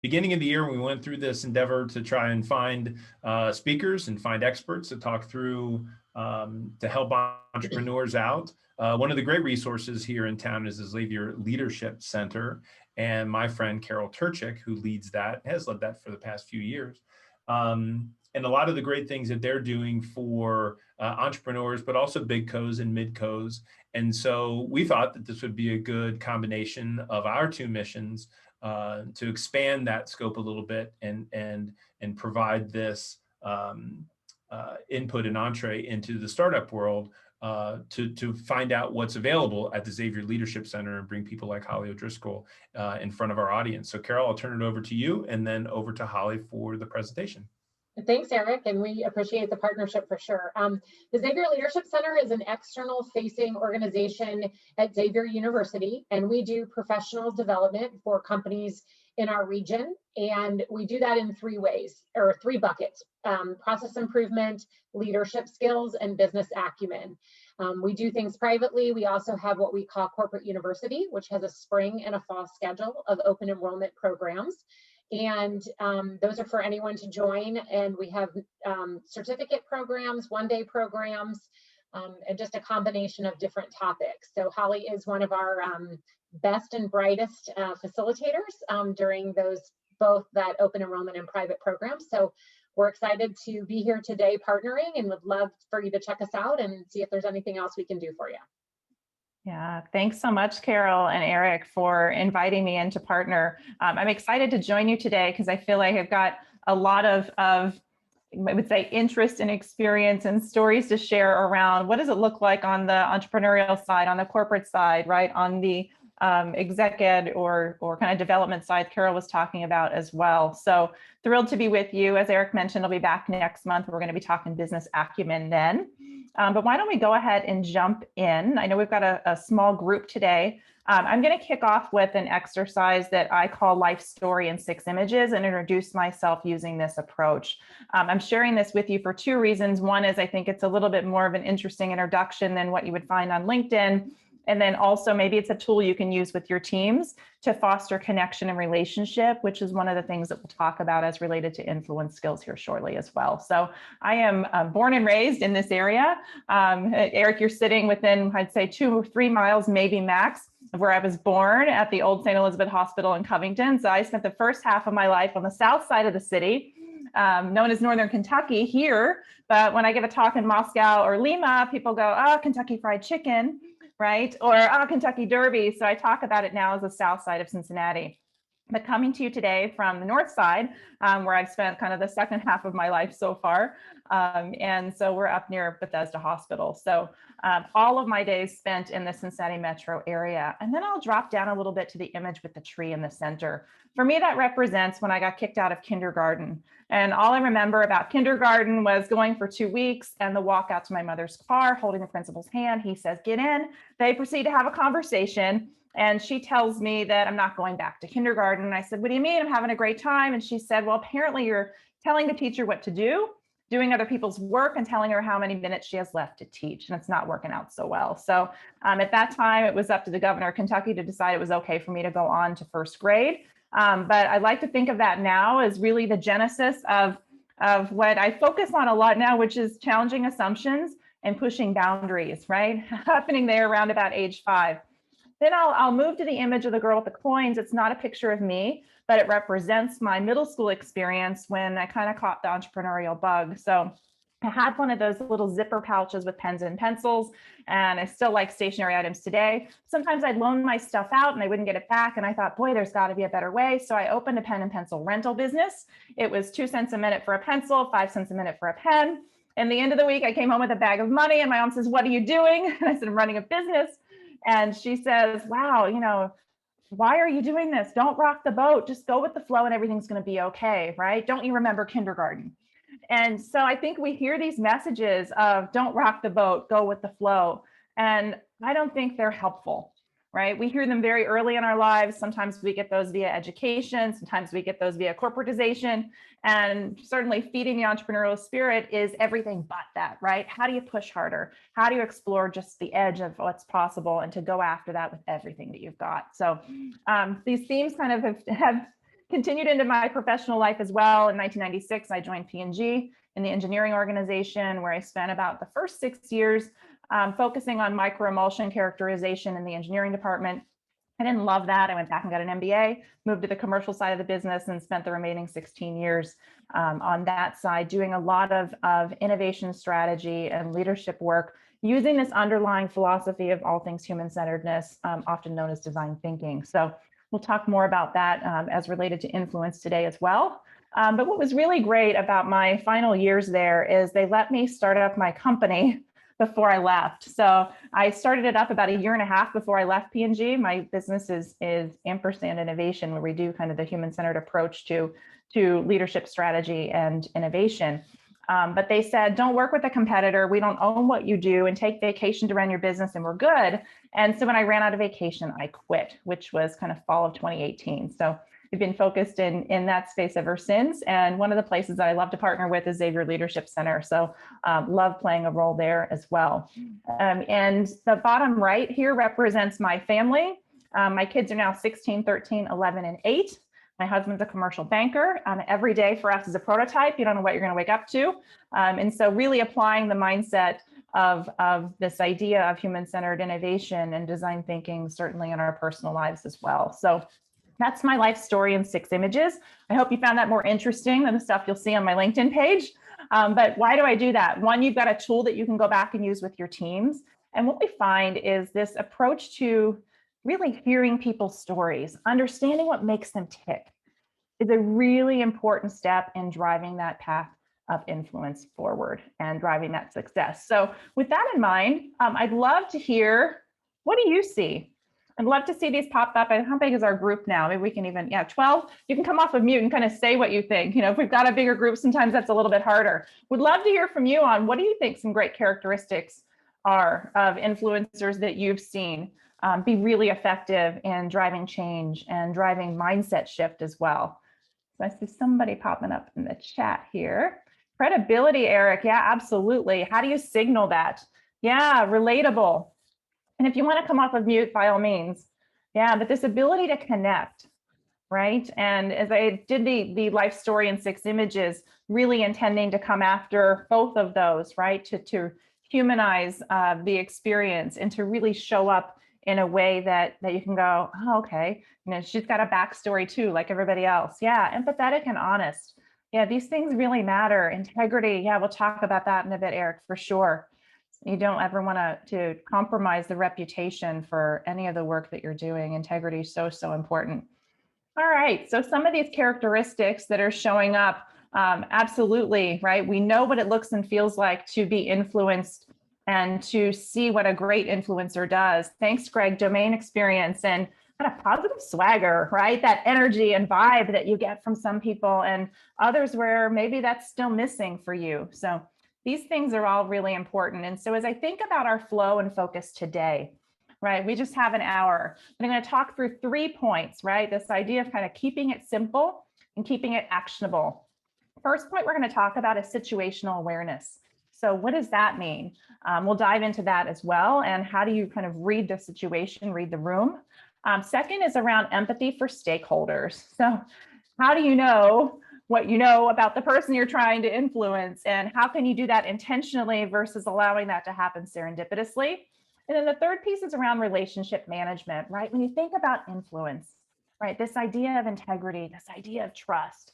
beginning of the year, we went through this endeavor to try and find speakers and find experts to talk through to help entrepreneurs out. One of the great resources here in town is the Xavier Leadership Center. And my friend Carol Turchik, who leads that, has led that for the past few years. And a lot of the great things that they're doing for entrepreneurs, but also big co's and mid co's. And so we thought that this would be a good combination of our two missions to expand that scope a little bit and provide this input and entree into the startup world to find out what's available at the Xavier Leadership Center and bring people like Holly O'Driscoll in front of our audience. So Carol, I'll turn it over to you and then over to Holly for the presentation. Thanks, Eric, and we appreciate the partnership for sure. The Xavier Leadership Center is an external-facing organization at Xavier University, and we do professional development for companies in our region, and we do that in three ways, or three buckets: process improvement, leadership skills, and business acumen. We do things privately. We also have what we call Corporate University, which has a spring and a fall schedule of open enrollment programs. And those are for anyone to join. And we have certificate programs, one-day programs, and just a combination of different topics. So Holly is one of our best and brightest facilitators during both that open enrollment and private programs. So we're excited to be here today partnering and would love for you to check us out and see if there's anything else we can do for you. Yeah, thanks so much, Carol and Eric, for inviting me in to partner. I'm excited to join you today because I feel like I've got a lot of I would say, interest and experience and stories to share around what does it look like on the entrepreneurial side, on the corporate side, right, on the exec ed or kind of development side Carol was talking about as well. So thrilled to be with you. As Eric mentioned, I'll be back next month. We're going to be talking business acumen then. But why don't we go ahead and jump in? I know we've got a small group today. I'm going to kick off with an exercise that I call Life Story in 6 Images and introduce myself using this approach. I'm sharing this with you for two reasons. One is I think it's a little bit more of an interesting introduction than what you would find on LinkedIn. And then also maybe it's a tool you can use with your teams to foster connection and relationship, which is one of the things that we'll talk about as related to influence skills here shortly as well. So I am born and raised in this area. Eric, you're sitting within, I'd say 2 or 3 miles, maybe max, of where I was born at the old St. Elizabeth Hospital in Covington. So I spent the first half of my life on the south side of the city, known as Northern Kentucky here. But when I give a talk in Moscow or Lima, people go, oh, Kentucky Fried Chicken, right? Or Kentucky Derby. So I talk about it now as the south side of Cincinnati. But coming to you today from the north side, where I've spent kind of the second half of my life so far. And so we're up near Bethesda Hospital. So all of my days spent in the Cincinnati metro area. And then I'll drop down a little bit to the image with the tree in the center. For me, that represents when I got kicked out of kindergarten. And all I remember about kindergarten was going for 2 weeks and the walk out to my mother's car, holding the principal's hand. He says, get in. They proceed to have a conversation. And she tells me that I'm not going back to kindergarten. And I said, what do you mean? I'm having a great time. And she said, well, apparently you're telling the teacher what to do, doing other people's work and telling her how many minutes she has left to teach. And it's not working out so well. So at that time, it was up to the governor of Kentucky to decide it was okay for me to go on to first grade. But I like to think of that now as really the genesis of what I focus on a lot now, which is challenging assumptions and pushing boundaries, right? Happening there around about age 5. Then I'll move to the image of the girl with the coins. It's not a picture of me, but it represents my middle school experience when I kind of caught the entrepreneurial bug. So I had one of those little zipper pouches with pens and pencils, and I still like stationary items today. Sometimes I'd loan my stuff out and I wouldn't get it back. And I thought, boy, there's got to be a better way. So I opened a pen and pencil rental business. It was 2 cents a minute for a pencil, 5 cents a minute for a pen. And the end of the week, I came home with a bag of money and my mom says, what are you doing? And I said, I'm running a business. And she says, wow, why are you doing this? Don't rock the boat. Just go with the flow and everything's going to be okay, right? Don't you remember kindergarten? And so I think we hear these messages of don't rock the boat, go with the flow. And I don't think they're helpful, right? We hear them very early in our lives. Sometimes we get those via education. Sometimes we get those via corporatization. And certainly feeding the entrepreneurial spirit is everything but that, right? How do you push harder? How do you explore just the edge of what's possible and to go after that with everything that you've got? So these themes kind of have continued into my professional life as well. In 1996, I joined P&G in the engineering organization, where I spent about the first 6 years focusing on microemulsion characterization in the engineering department. I didn't love that. I went back and got an MBA, moved to the commercial side of the business, and spent the remaining 16 years on that side, doing a lot of innovation strategy and leadership work, using this underlying philosophy of all things human-centeredness, often known as design thinking. So we'll talk more about that as related to influence today as well. But what was really great about my final years there is they let me start up my company before I left. So I started it up about a year and a half before I left P&G. My business is Ampersand Innovation, where we do kind of the human-centered approach to leadership strategy and innovation. But they said, don't work with a competitor. We don't own what you do, and take vacation to run your business and we're good. And so when I ran out of vacation, I quit, which was kind of fall of 2018. So we've been focused in that space ever since. And one of the places that I love to partner with is Xavier Leadership Center. So love playing a role there as well. And the bottom right here represents my family. My kids are now 16, 13, 11, and 8. My husband's a commercial banker. Every day for us is a prototype. You don't know what you're going to wake up to. And so really applying the mindset of this idea of human-centered innovation and design thinking, certainly in our personal lives as well. So that's my life story in 6 images. I hope you found that more interesting than the stuff you'll see on my LinkedIn page. But why do I do that? One, you've got a tool that you can go back and use with your teams. And what we find is this approach to really hearing people's stories, understanding what makes them tick, is a really important step in driving that path of influence forward and driving that success. So with that in mind, I'd love to hear, what do you see? I'd love to see these pop up. And how big is our group now? Maybe we can even, 12. You can come off of mute and kind of say what you think. If we've got a bigger group, sometimes that's a little bit harder. Would love to hear from you on what do you think some great characteristics are of influencers that you've seen be really effective in driving change and driving mindset shift as well. So I see somebody popping up in the chat here. Credibility, Eric. Yeah, absolutely. How do you signal that? Yeah, relatable. And if you want to come off of mute, by all means. Yeah, but this ability to connect, right? And as I did the life story in 6 images, really intending to come after both of those, right? To humanize the experience and to really show up in a way that you can go, oh, okay, she's got a backstory too, like everybody else. Yeah, empathetic and honest. Yeah, these things really matter. Integrity. Yeah, we'll talk about that in a bit, Eric, for sure. You don't ever want to compromise the reputation for any of the work that you're doing. Integrity is so important. All right, so some of these characteristics that are showing up, absolutely, right? We know what it looks and feels like to be influenced and to see what a great influencer does. Thanks, Greg. Domain experience and kind of positive swagger, right? That energy and vibe that you get from some people and others where maybe that's still missing for you. So these things are all really important. And so as I think about our flow and focus today, right, we just have an hour, but I'm going to talk through 3 points, right? This idea of kind of keeping it simple and keeping it actionable. First point we're going to talk about is situational awareness. So what does that mean? We'll dive into that as well. And how do you kind of read the situation, read the room? Second is around empathy for stakeholders. So how do you know what you know about the person you're trying to influence, and how can you do that intentionally versus allowing that to happen serendipitously? And then the third piece is around relationship management, right? When you think about influence, right? This idea of integrity, this idea of trust,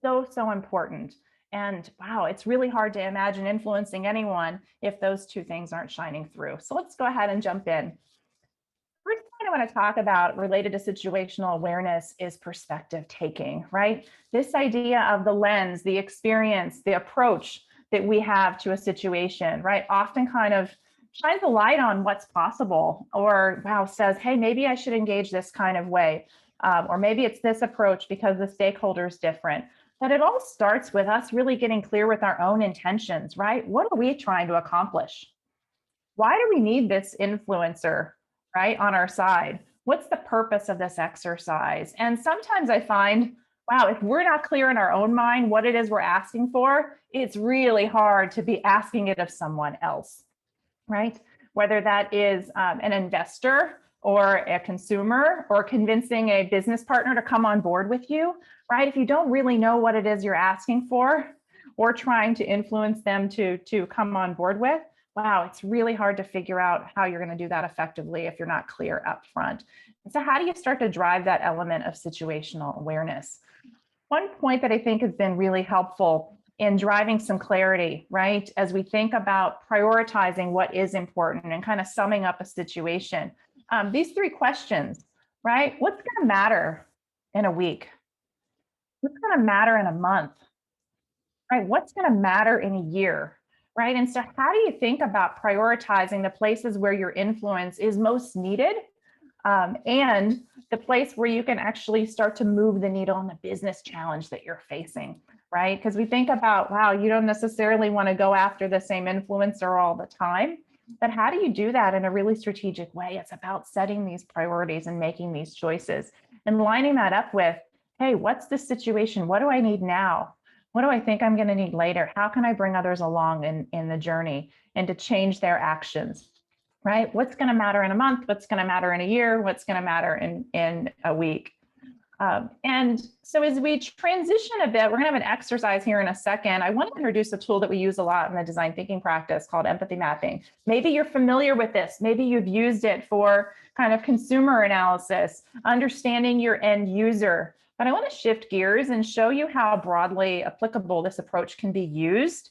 so important. And wow, it's really hard to imagine influencing anyone if those 2 things aren't shining through. So let's go ahead and jump in. First thing I want to talk about related to situational awareness is perspective taking, right? This idea of the lens, the experience, the approach that we have to a situation, right? Often kind of shines a light on what's possible, or wow, says, hey, maybe I should engage this kind of way. Or maybe it's this approach because the stakeholder is different. But it all starts with us really getting clear with our own intentions, right? What are we trying to accomplish? Why do we need this influencer, right, on our side? What's the purpose of this exercise? And sometimes I find, wow, if we're not clear in our own mind what it is we're asking for, it's really hard to be asking it of someone else, right? Whether that is an investor or a consumer or convincing a business partner to come on board with you, right? If you don't really know what it is you're asking for or trying to influence them to come on board with, wow, it's really hard to figure out how you're going to do that effectively if you're not clear up front. And so how do you start to drive that element of situational awareness? One point that I think has been really helpful in driving some clarity, right? As we think about prioritizing what is important and kind of summing up a situation. These 3 questions, right? What's going to matter in a week? What's going to matter in a month? Right? What's going to matter in a year? Right? And so how do you think about prioritizing the places where your influence is most needed, and the place where you can actually start to move the needle on the business challenge that you're facing, right? Because we think about, wow, you don't necessarily want to go after the same influencer all the time, but how do you do that in a really strategic way? It's about setting these priorities and making these choices and lining that up with, hey, what's the situation? What do I need now? What do I think I'm going to need later? How can I bring others along in the journey and to change their actions? Right? What's going to matter in a month? What's going to matter in a year? What's going to matter in a week? And so as we transition a bit, we're going to have an exercise here in a second. I want to introduce a tool that we use a lot in the design thinking practice called empathy mapping. Maybe you're familiar with this. Maybe you've used it for kind of consumer analysis, understanding your end user. But I want to shift gears and show you how broadly applicable this approach can be used,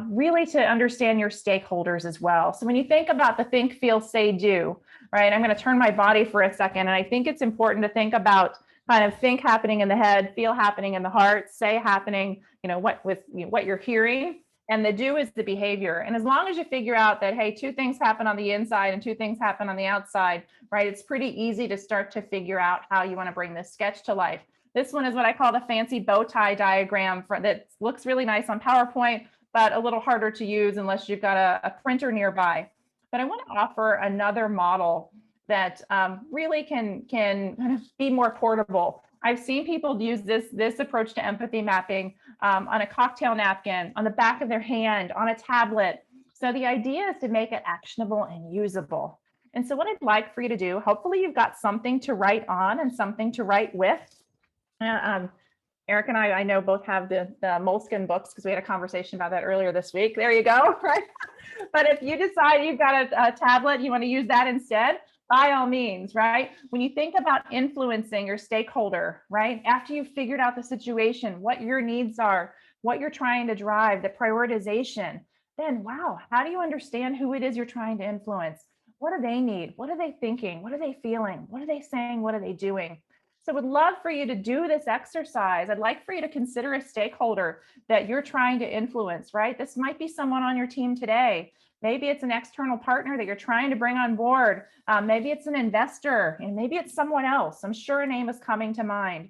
really to understand your stakeholders as well. So when you think about the think, feel, say, do, right? I'm going to turn my body for a second. And I think it's important to think about kind of think happening in the head, feel happening in the heart, say happening, what you're hearing, and the do is the behavior. And as long as you figure out that, hey, 2 things happen on the inside and 2 things happen on the outside, right? It's pretty easy to start to figure out how you want to bring this sketch to life. This one is what I call the fancy bow tie diagram that looks really nice on PowerPoint, but a little harder to use unless you've got a printer nearby. But I want to offer another model that really can kind of be more portable. I've seen people use this approach to empathy mapping on a cocktail napkin, on the back of their hand, on a tablet. So the idea is to make it actionable and usable. And so what I'd like for you to do, hopefully you've got something to write on and something to write with. Eric and I know both have the Moleskine books because we had a conversation about that earlier this week. There you go, right? But if you decide you've got a tablet, you want to use that instead, by all means, right? When you think about influencing your stakeholder, right? After you've figured out the situation, what your needs are, what you're trying to drive, the prioritization, then wow, how do you understand who it is you're trying to influence? What do they need? What are they thinking? What are they feeling? What are they saying? What are they doing? So I would love for you to do this exercise. I'd like for you to consider a stakeholder that you're trying to influence, right? This might be someone on your team today. Maybe it's an external partner that you're trying to bring on board. Maybe it's an investor, and maybe it's someone else. I'm sure a name is coming to mind.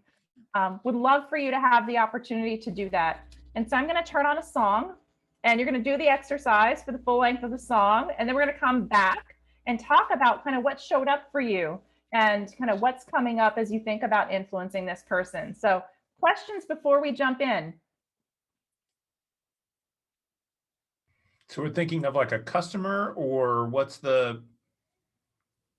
Would love for you to have the opportunity to do that. And so I'm going to turn on a song, and you're going to do the exercise for the full length of the song. And then we're going to come back and talk about kind of what showed up for you and kind of what's coming up as you think about influencing this person. So questions before we jump in? So we're thinking of like a customer, or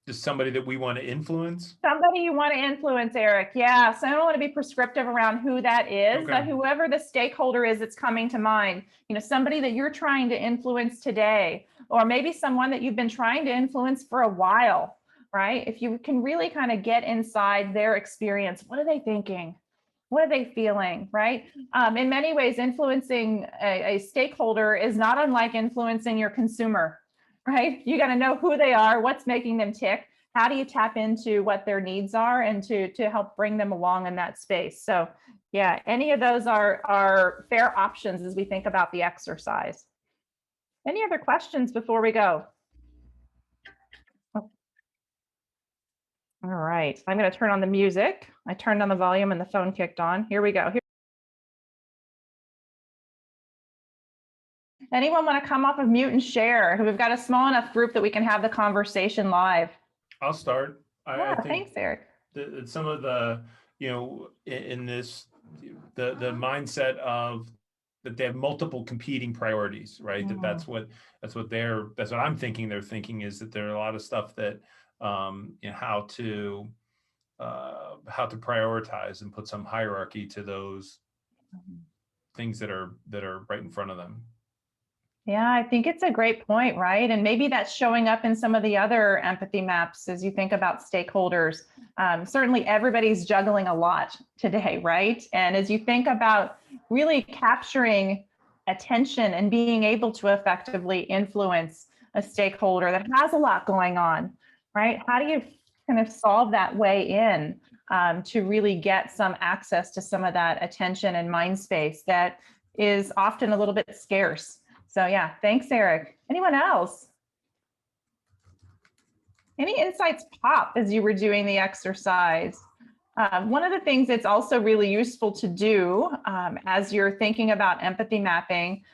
just somebody that we want to influence? Somebody you want to influence, Eric. Yeah. So I don't want to be prescriptive around who that is, Okay. but whoever the stakeholder is that's coming to mind, somebody that you're trying to influence today, or maybe someone that you've been trying to influence for a while, right? If you can really kind of get inside their experience, what are they thinking? What are they feeling, right? In many ways, influencing a stakeholder is not unlike influencing your consumer, right? You got to know who they are, what's making them tick. How do you tap into what their needs are and to help bring them along in that space? So yeah, any of those are fair options as we think about the exercise. Any other questions before we go? All right, I'm going to turn on the music. I turned on the volume and the phone kicked on. Here we go. Anyone want to come off of mute and share? We've got a small enough group that we can have the conversation live. I'll start. I think Thanks, Eric. some of the, in this, the mindset of that they have multiple competing priorities, right? That's what I'm thinking. They're thinking is that there are a lot of stuff that how to prioritize and put some hierarchy to those things that are right in front of them. Yeah, I think it's a great point, right? And maybe that's showing up in some of the other empathy maps as you think about stakeholders. Certainly, everybody's juggling a lot today, right? And as you think about really capturing attention and being able to effectively influence a stakeholder that has a lot going on, right? How do you kind of solve that way in to really get some access to some of that attention and mind space that is often a little bit scarce? So yeah, thanks, Eric. Anyone else? Any insights pop as you were doing the exercise? One of the things that's also really useful to do as you're thinking about empathy mapping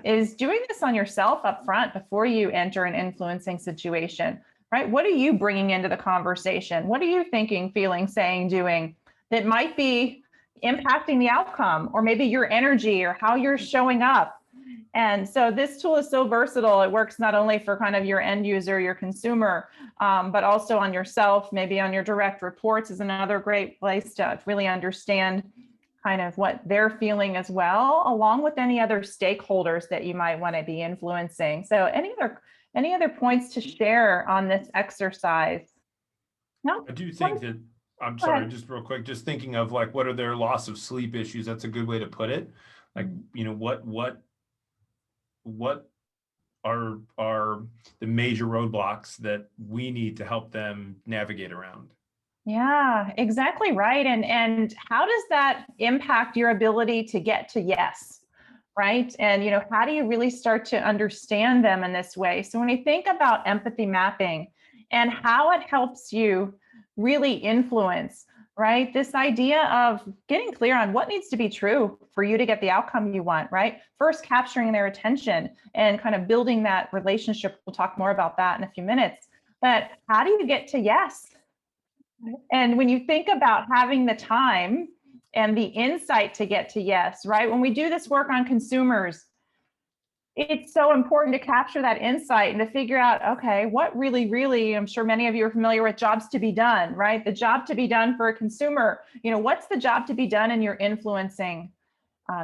is doing this on yourself up front before you enter an influencing situation, right? What are you bringing into the conversation? What are you thinking, feeling, saying, doing that might be impacting the outcome, or maybe your energy or how you're showing up? And so this tool is so versatile. It works not only for kind of your end user, your consumer, but also on yourself, maybe on your direct reports is another great place to really understand kind of what they're feeling as well, along with any other stakeholders that you might want to be influencing. So any other points to share on this exercise? No? I do think that, I'm Go sorry, ahead. just real quick, just thinking of like, what are their loss of sleep issues? That's a good way to put it. Like, what are the major roadblocks that we need to help them navigate around? Yeah, exactly right. And how does that impact your ability to get to yes? Right. And how do you really start to understand them in this way? So when you think about empathy mapping and how it helps you really influence, right? This idea of getting clear on what needs to be true for you to get the outcome you want, right? First, capturing their attention and kind of building that relationship. We'll talk more about that in a few minutes. But how do you get to yes? And when you think about having the time and the insight to get to yes, right? When we do this work on consumers, it's so important to capture that insight and to figure out, okay, what really, I'm sure many of you are familiar with jobs to be done, right? The job to be done for a consumer, what's the job to be done in your influencing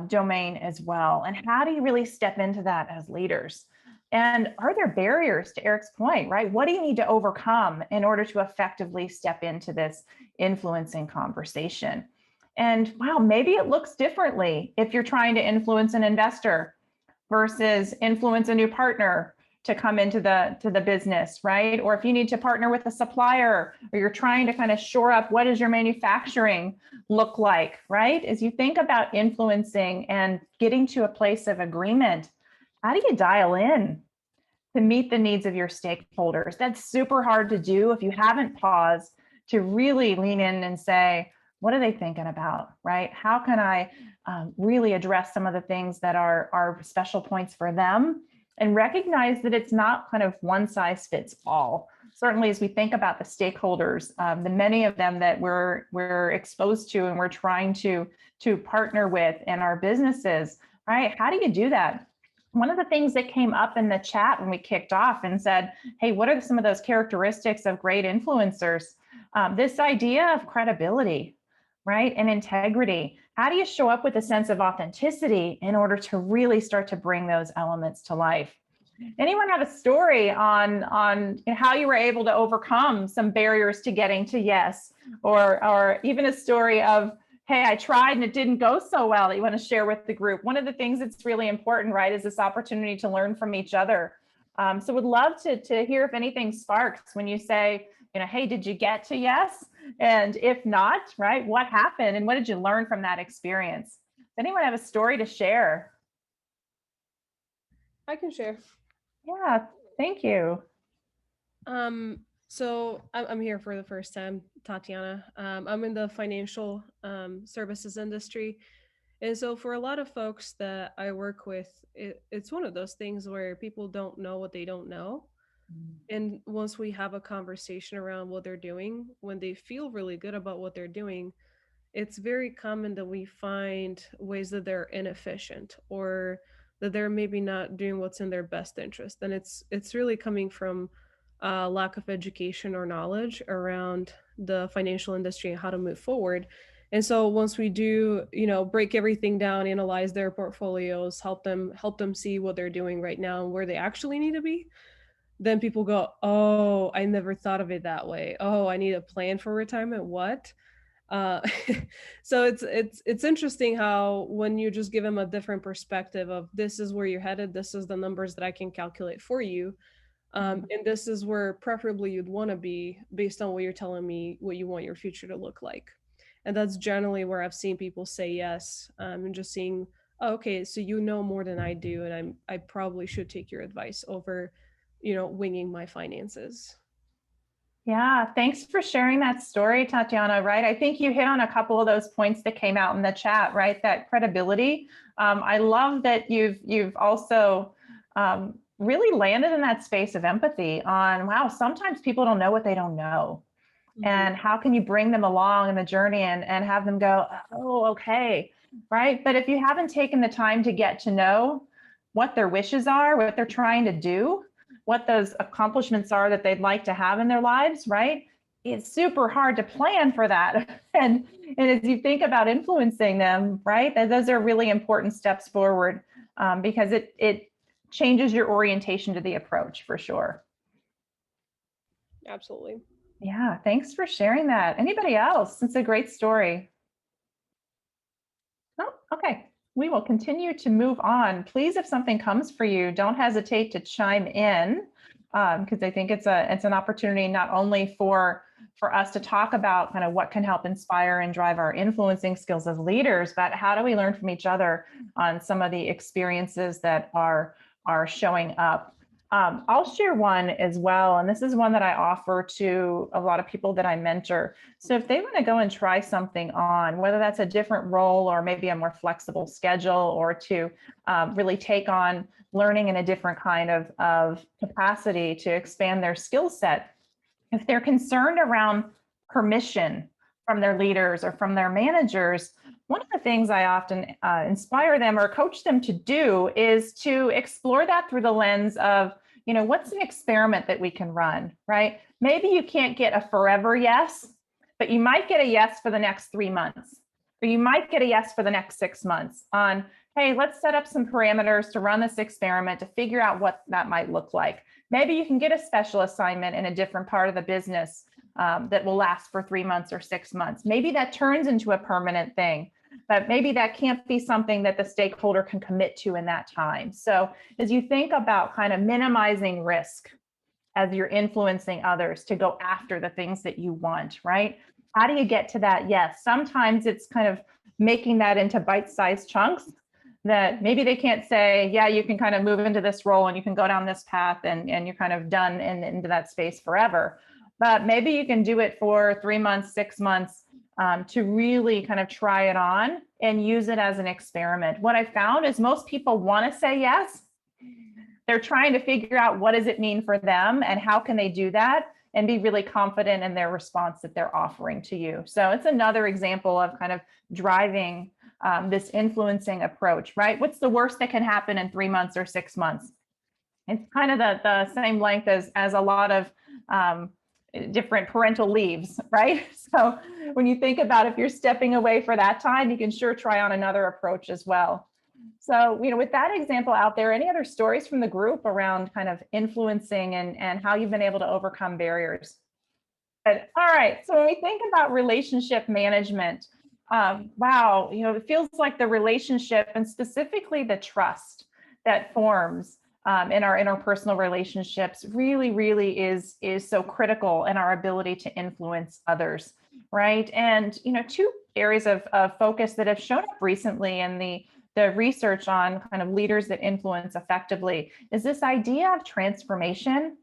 domain as well? And how do you really step into that as leaders? And are there barriers, to Eric's point, right? What do you need to overcome in order to effectively step into this influencing conversation? And wow, maybe it looks differently if you're trying to influence an investor versus influence a new partner to come into the business, right? Or if you need to partner with a supplier, or you're trying to kind of shore up what does your manufacturing look like, right? As you think about influencing and getting to a place of agreement, how do you dial in to meet the needs of your stakeholders? That's super hard to do if you haven't paused to really lean in and say, what are they thinking about, right? How can I really address some of the things that are special points for them, and recognize that it's not kind of one size fits all. Certainly, as we think about the stakeholders, the many of them that we're exposed to and we're trying to partner with in our businesses, right? How do you do that? One of the things that came up in the chat when we kicked off and said, hey, what are some of those characteristics of great influencers? This idea of credibility, right? And integrity. How do you show up with a sense of authenticity in order to really start to bring those elements to life? Anyone have a story on how you were able to overcome some barriers to getting to yes, or even a story of, hey, I tried and it didn't go so well, that you want to share with the group? One of the things that's really important, right, is this opportunity to learn from each other. So would love to hear if anything sparks when you say, hey, did you get to yes? And if not, right, what happened and what did you learn from that experience? Does anyone have a story to share? I can share. Yeah, thank you. So I'm here for the first time, Tatiana. I'm in the financial services industry. And so for a lot of folks that I work with, it's one of those things where people don't know what they don't know. And once we have a conversation around what they're doing, when they feel really good about what they're doing, it's very common that we find ways that they're inefficient or that they're maybe not doing what's in their best interest. And it's really coming from lack of education or knowledge around the financial industry and how to move forward. And so once we do, break everything down, analyze their portfolios, help them see what they're doing right now and where they actually need to be, then people go, "Oh, I never thought of it that way. Oh, I need a plan for retirement. What?" Uh, so it's interesting how when you just give them a different perspective of this is where you're headed, this is the numbers that I can calculate for you, and this is where preferably you'd want to be based on what you're telling me what you want your future to look like. And that's generally where I've seen people say yes, and just seeing, oh, okay, so you know more than I do, and I probably should take your advice over, winging my finances. Yeah, thanks for sharing that story, Tatiana, right? I think you hit on a couple of those points that came out in the chat, right? That credibility. I love that you've also really landed in that space of empathy on, wow, sometimes people don't know what they don't know. And how can you bring them along in the journey and have them go, oh, okay, right? But if you haven't taken the time to get to know what their wishes are, what they're trying to do, what those accomplishments are that they'd like to have in their lives, right? It's super hard to plan for that. And as you think about influencing them, right, those are really important steps forward, because it changes your orientation to the approach for sure. Absolutely. Yeah, thanks for sharing that. Anybody else? It's a great story. Oh, okay. We will continue to move on. Please, if something comes for you, don't hesitate to chime in, because I think it's an opportunity not only for us to talk about kind of what can help inspire and drive our influencing skills as leaders, but how do we learn from each other on some of the experiences that are showing up. I'll share one as well, and this is one that I offer to a lot of people that I mentor. So if they want to go and try something on, whether that's a different role or maybe a more flexible schedule, or to really take on learning in a different kind of capacity to expand their skill set, if they're concerned around permission from their leaders or from their managers, one of the things I often inspire them or coach them to do is to explore that through the lens of, what's an experiment that we can run, right? Maybe you can't get a forever yes, but you might get a yes for the next 3 months, or you might get a yes for the next 6 months on, hey, let's set up some parameters to run this experiment to figure out what that might look like. Maybe you can get a special assignment in a different part of the business that will last for 3 months or 6 months. Maybe that turns into a permanent thing, but maybe that can't be something that the stakeholder can commit to in that time. So as you think about kind of minimizing risk as you're influencing others to go after the things that you want, right? How do you get to that? Yes, sometimes it's kind of making that into bite-sized chunks that maybe they can't say, yeah, you can kind of move into this role and you can go down this path and you're kind of done into that space forever. But maybe you can do it for 3 months, 6 months, to really kind of try it on and use it as an experiment. What I found is most people want to say yes. They're trying to figure out what does it mean for them and how can they do that and be really confident in their response that they're offering to you. So it's another example of kind of driving this influencing approach, right? What's the worst that can happen in 3 months or 6 months? It's kind of the same length as a lot of different parental leaves, right? So when you think about if you're stepping away for that time, you can sure try on another approach as well. So, with that example out there, any other stories from the group around kind of influencing and how you've been able to overcome barriers? Good. All right. So when we think about relationship management, wow, it feels like the relationship and specifically the trust that forms in our interpersonal relationships really is so critical in our ability to influence others, right? And, two areas of focus that have shown up recently in the research on kind of leaders that influence effectively is this idea of transformation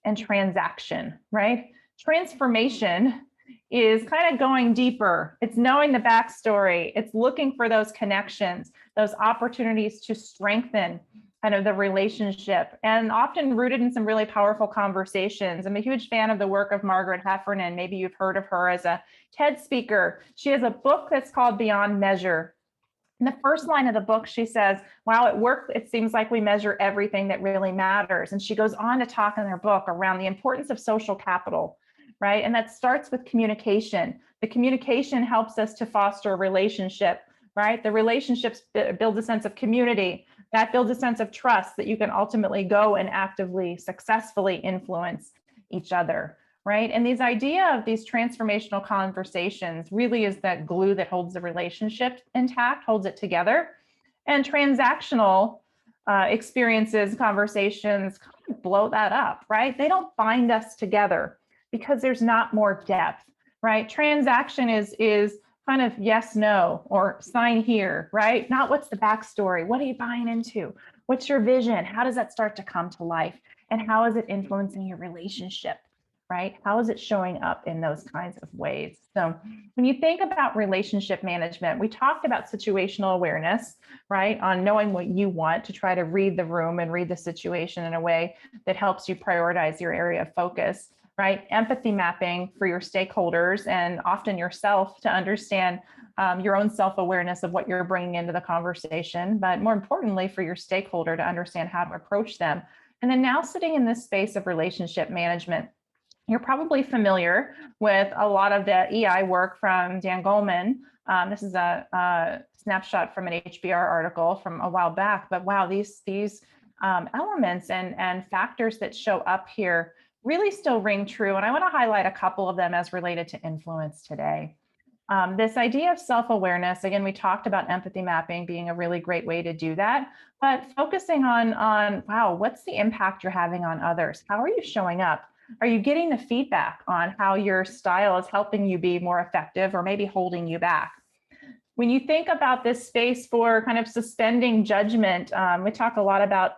and transaction, right? Transformation is kind of going deeper. It's knowing the backstory. It's looking for those connections, those opportunities to strengthen kind of the relationship, and often rooted in some really powerful conversations. I'm a huge fan of the work of Margaret Heffernan. Maybe you've heard of her as a TED speaker. She has a book that's called Beyond Measure. In the first line of the book, she says, wow, at work, it seems like we measure everything that really matters. And she goes on to talk in her book around the importance of social capital, right? And that starts with communication. The communication helps us to foster a relationship, right? The relationships build a sense of community. That builds a sense of trust that you can ultimately go and actively, successfully influence each other, right? And this idea of these transformational conversations really is that glue that holds the relationship intact, holds it together. And transactional experiences, conversations kind of blow that up, right? They don't bind us together because there's not more depth, right? Transaction is kind of yes, no, or sign here, right? Not what's the backstory, what are you buying into? What's your vision? How does that start to come to life? And how is it influencing your relationship? Right? How is it showing up in those kinds of ways? So when you think about relationship management, we talked about situational awareness, right? On knowing what you want to try to read the room and read the situation in a way that helps you prioritize your area of focus, right? Empathy mapping for your stakeholders and often yourself to understand your own self-awareness of what you're bringing into the conversation, but more importantly, for your stakeholder to understand how to approach them. And then now sitting in this space of relationship management, you're probably familiar with a lot of the EI work from Dan Goleman. This is a snapshot from an HBR article from a while back, but wow, these elements and factors that show up here really still ring true. And I want to highlight a couple of them as related to influence today. This idea of self-awareness, again, we talked about empathy mapping being a really great way to do that, but focusing on wow, what's the impact you're having on others? How are you showing up? Are you getting the feedback on how your style is helping you be more effective or maybe holding you back? When you think about this space for kind of suspending judgment, we talk a lot about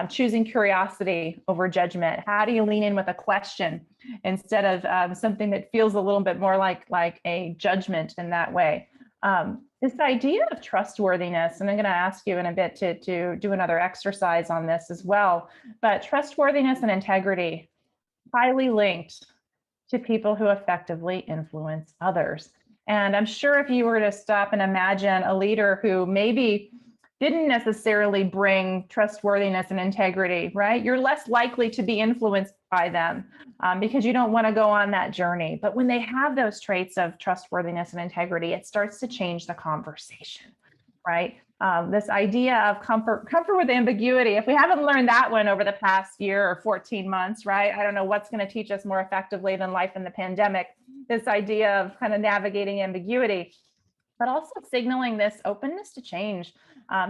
choosing curiosity over judgment. How do you lean in with a question instead of something that feels a little bit more like a judgment in that way? This idea of trustworthiness, and I'm going to ask you in a bit to do another exercise on this as well, but trustworthiness and integrity, highly linked to people who effectively influence others. And I'm sure if you were to stop and imagine a leader who maybe didn't necessarily bring trustworthiness and integrity, right? You're less likely to be influenced by them because you don't want to go on that journey. But when they have those traits of trustworthiness and integrity, it starts to change the conversation, right? This idea of comfort with ambiguity. If we haven't learned that one over the past year or 14 months, right? I don't know what's going to teach us more effectively than life in the pandemic. This idea of kind of navigating ambiguity, but also signaling this openness to change,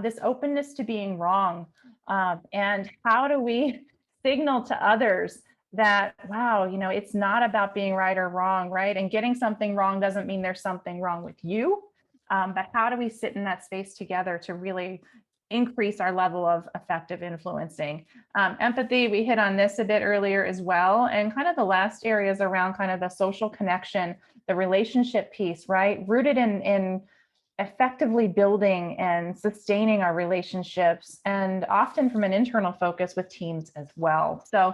this openness to being wrong. And how do we signal to others that, wow, you know, it's not about being right or wrong, right? And getting something wrong doesn't mean there's something wrong with you. But how do we sit in that space together to really increase our level of effective influencing? Empathy, we hit on this a bit earlier as well. And kind of the last areas around kind of the social connection, the relationship piece, right? Rooted in effectively building and sustaining our relationships, and often from an internal focus with teams as well. So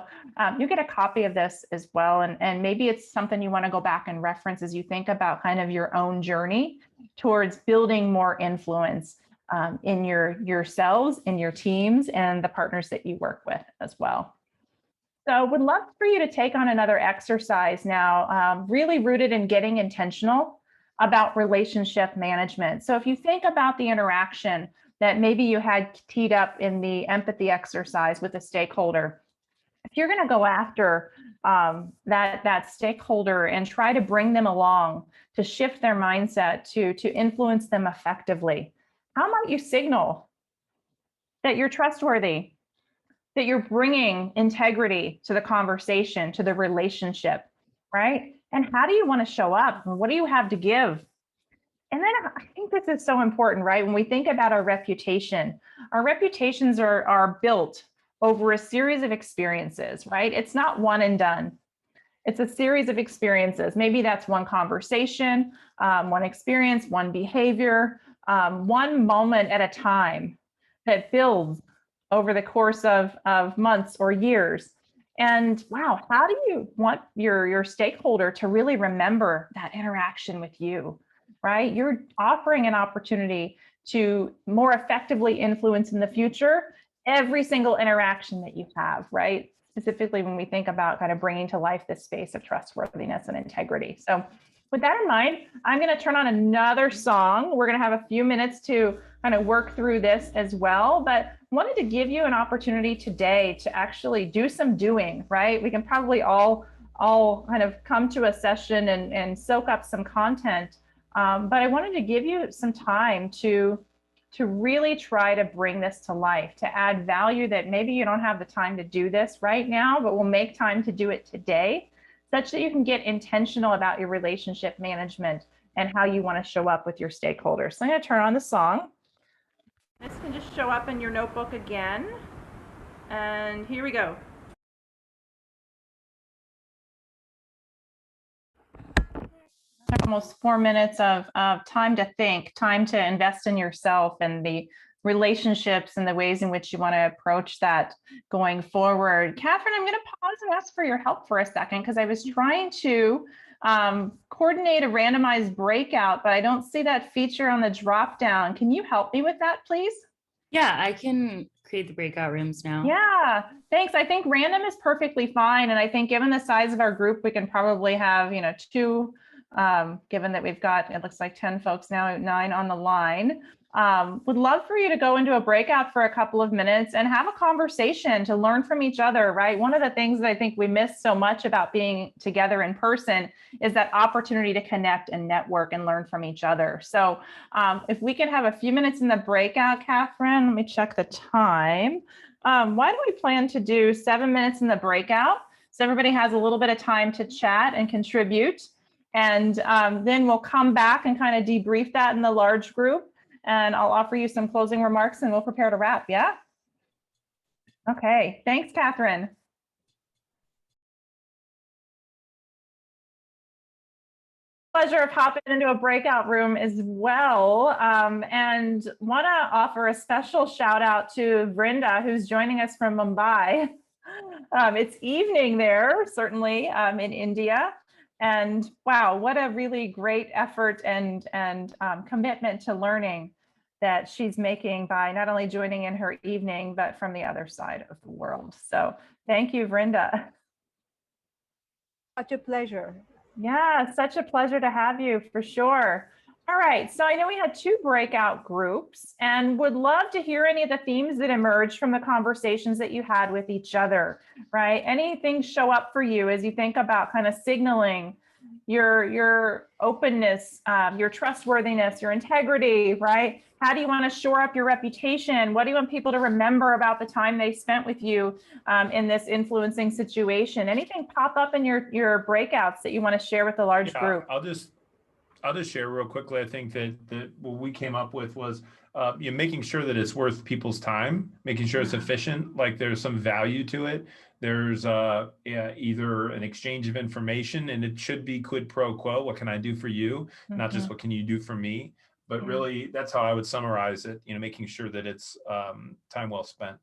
you get a copy of this as well. And maybe it's something you want to go back and reference as you think about kind of your own journey towards building more influence in yourselves, in your teams, and the partners that you work with as well. So would love for you to take on another exercise now, really rooted in getting intentional about relationship management. So if you think about the interaction that maybe you had teed up in the empathy exercise with a stakeholder, if you're going to go after that stakeholder and try to bring them along to shift their mindset to influence them effectively, how might you signal that you're trustworthy, that you're bringing integrity to the conversation, to the relationship, right? And how do you want to show up? What do you have to give? And then I think this is so important, right? When we think about our reputations are built over a series of experiences, right? It's not one and done. It's a series of experiences. Maybe that's one conversation, one experience, one behavior, one moment at a time that builds over the course of months or years. And wow, how do you want your stakeholder to really remember that interaction with you, right? You're offering an opportunity to more effectively influence in the future every single interaction that you have, right? Specifically when we think about kind of bringing to life this space of trustworthiness and integrity. So with that in mind, I'm going to turn on another song. We're going to have a few minutes to kind of work through this as well, but wanted to give you an opportunity today to actually do some doing, right? We can probably all kind of come to a session and soak up some content, but I wanted to give you some time to really try to bring this to life, to add value that maybe you don't have the time to do this right now, but will make time to do it today, such that you can get intentional about your relationship management and how you want to show up with your stakeholders. So I'm going to turn on the song. This can just show up in your notebook again. And here we go. Almost 4 minutes of time to think, time to invest in yourself and the relationships and the ways in which you want to approach that going forward. Catherine, I'm going to pause and ask for your help for a second because I was trying to coordinate a randomized breakout, but I don't see that feature on the drop down. Can you help me with that, please? Yeah, I can create the breakout rooms now. Yeah, thanks. I think random is perfectly fine. And I think given the size of our group, we can probably have, two, given that we've got, it looks like 10 folks now, 9 on the line. Would love for you to go into a breakout for a couple of minutes and have a conversation to learn from each other, right? One of the things that I think we miss so much about being together in person is that opportunity to connect and network and learn from each other. So if we can have a few minutes in the breakout, Catherine, let me check the time. Why don't we plan to do 7 minutes in the breakout? So everybody has a little bit of time to chat and contribute. And then we'll come back and kind of debrief that in the large group. And I'll offer you some closing remarks and we'll prepare to wrap. Yeah? Okay. Thanks, Catherine. Pleasure of hopping into a breakout room as well. And want to offer a special shout out to Vrinda, who's joining us from Mumbai. It's evening there, certainly in India. And wow, what a really great effort and commitment to learning that she's making by not only joining in her evening, but from the other side of the world. So thank you, Vrinda. Such a pleasure. Yeah, such a pleasure to have you for sure. All right, so I know we had 2 breakout groups and would love to hear any of the themes that emerged from the conversations that you had with each other, right? Anything show up for you as you think about kind of signaling your openness, your trustworthiness, your integrity, right? How do you want to shore up your reputation? What do you want people to remember about the time they spent with you in this influencing situation? Anything pop up in your breakouts that you want to share with the large group? I'll just share real quickly. I think that what we came up with was making sure that it's worth people's time, making sure it's efficient, like there's some value to it. There's either an exchange of information, and it should be quid pro quo. What can I do for you? Not just what can you do for me, but really that's how I would summarize it, making sure that it's time well spent.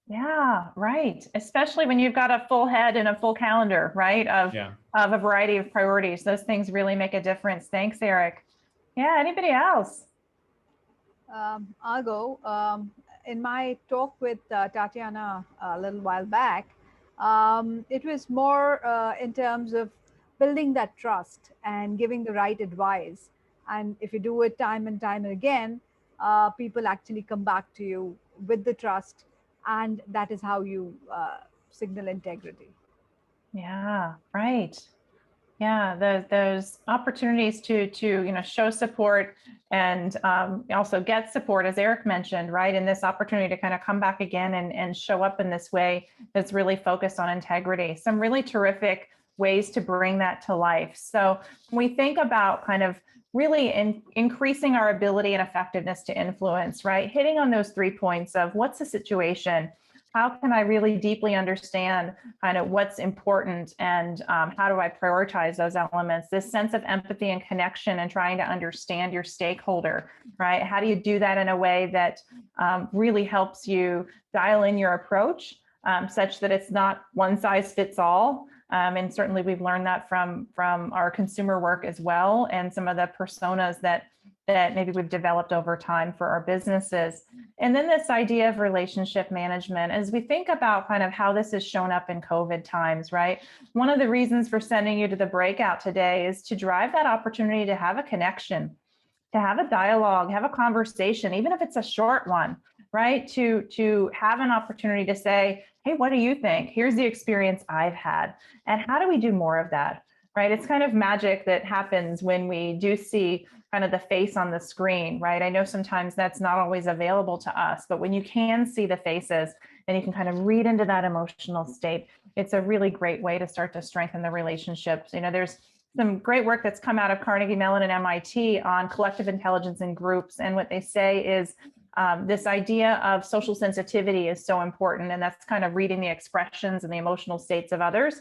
Yeah, right. Especially when you've got a full head and a full calendar, right? Of a variety of priorities. Those things really make a difference. Thanks, Eric. Yeah, anybody else? I'll go. In my talk with Tatiana a little while back, it was more in terms of building that trust and giving the right advice. And if you do it time and time again, people actually come back to you with the trust. And that is how you signal integrity. Yeah, right. Yeah, those opportunities to show support and also get support, as Eric mentioned, right? And this opportunity to kind of come back again and show up in this way that's really focused on integrity. Some really terrific ways to bring that to life. So when we think about kind of really increasing our ability and effectiveness to influence, right? Hitting on those 3 points of what's the situation, how can I really deeply understand kind of what's important, and how do I prioritize those elements? This sense of empathy and connection and trying to understand your stakeholder, right? How do you do that in a way that really helps you dial in your approach such that it's not one size fits all? And certainly we've learned that from our consumer work as well, and some of the personas that that maybe we've developed over time for our businesses. And then this idea of relationship management, as we think about kind of how this has shown up in COVID times, right? One of the reasons for sending you to the breakout today is to drive that opportunity to have a connection, to have a dialogue, have a conversation, even if it's a short one, right? To have an opportunity to say, hey, what do you think? Here's the experience I've had. And how do we do more of that, right? It's kind of magic that happens when we do see kind of the face on the screen, right? I know sometimes that's not always available to us, but when you can see the faces and you can kind of read into that emotional state, it's a really great way to start to strengthen the relationships. You know, there's some great work that's come out of Carnegie Mellon and MIT on collective intelligence in groups. And what they say is this idea of social sensitivity is so important. And that's kind of reading the expressions and the emotional states of others.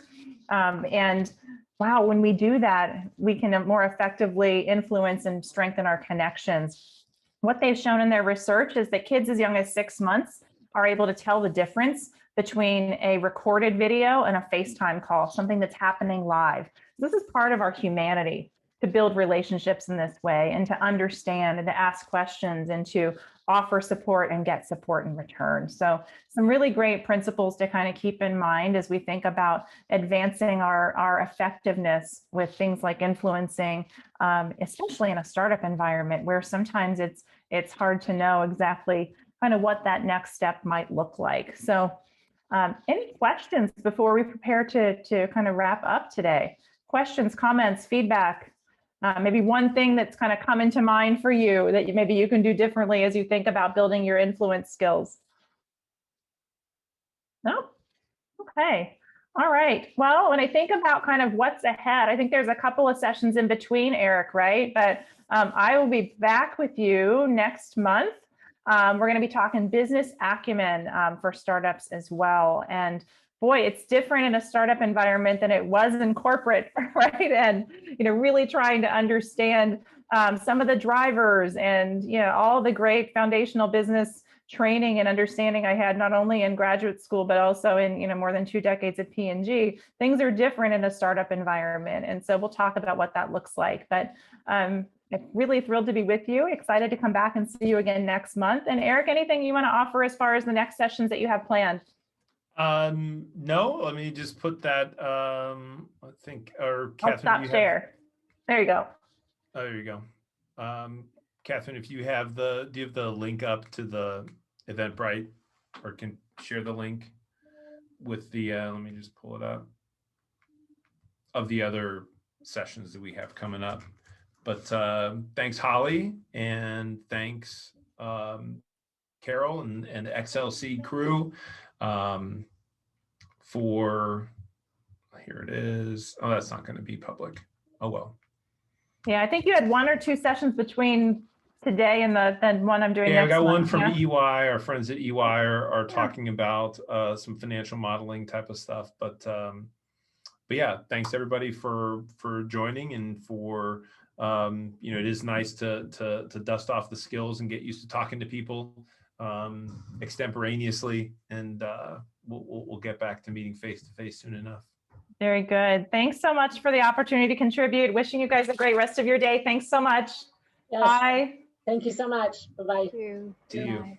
And wow, when we do that, we can more effectively influence and strengthen our connections. What they've shown in their research is that kids as young as 6 months are able to tell the difference between a recorded video and a FaceTime call, something that's happening live. This is part of our humanity, to build relationships in this way and to understand and to ask questions and to offer support and get support in return. So some really great principles to kind of keep in mind as we think about advancing our effectiveness with things like influencing, especially in a startup environment where sometimes it's hard to know exactly kind of what that next step might look like. So any questions before we prepare to kind of wrap up today? Questions, comments, feedback? Maybe one thing that's kind of come into mind for you that maybe you can do differently as you think about building your influence skills? No? Okay. All right. Well, when I think about kind of what's ahead, I think there's a couple of sessions in between, Eric, right? But I will be back with you next month. We're going to be talking business acumen for startups as well. And boy, it's different in a startup environment than it was in corporate, right? And, you know, really trying to understand some of the drivers and, you know, all the great foundational business training and understanding I had not only in graduate school, but also in, you know, more than 2 decades at P&G. Things are different in a startup environment. And so we'll talk about what that looks like. But I'm really thrilled to be with you. Excited to come back and see you again next month. And Eric, anything you want to offer as far as the next sessions that you have planned? No, let me just put that, I think, or I'll Catherine, stop share. There you go. Oh, there you go. Catherine, if you have do you have the link up to the Eventbrite, or can share the link with the, let me just pull it up, of the other sessions that we have coming up. But thanks, Holly, and thanks, Carol and the XLC crew. For, here it is. Oh, that's not going to be public. Oh, well. Yeah, I think you had 1 or 2 sessions between today and the one I'm doing Yeah, I next got one month, from yeah? EY. Our friends at EY are talking about some financial modeling type of stuff. But yeah, thanks everybody for joining and for you know, it is nice to dust off the skills and get used to talking to people extemporaneously, and we'll get back to meeting face to face soon enough. Very good. Thanks so much for the opportunity to contribute. Wishing you guys a great rest of your day. Thanks so much. Yes. Bye. Thank you so much. Bye-bye. Thank you. See Good you. night.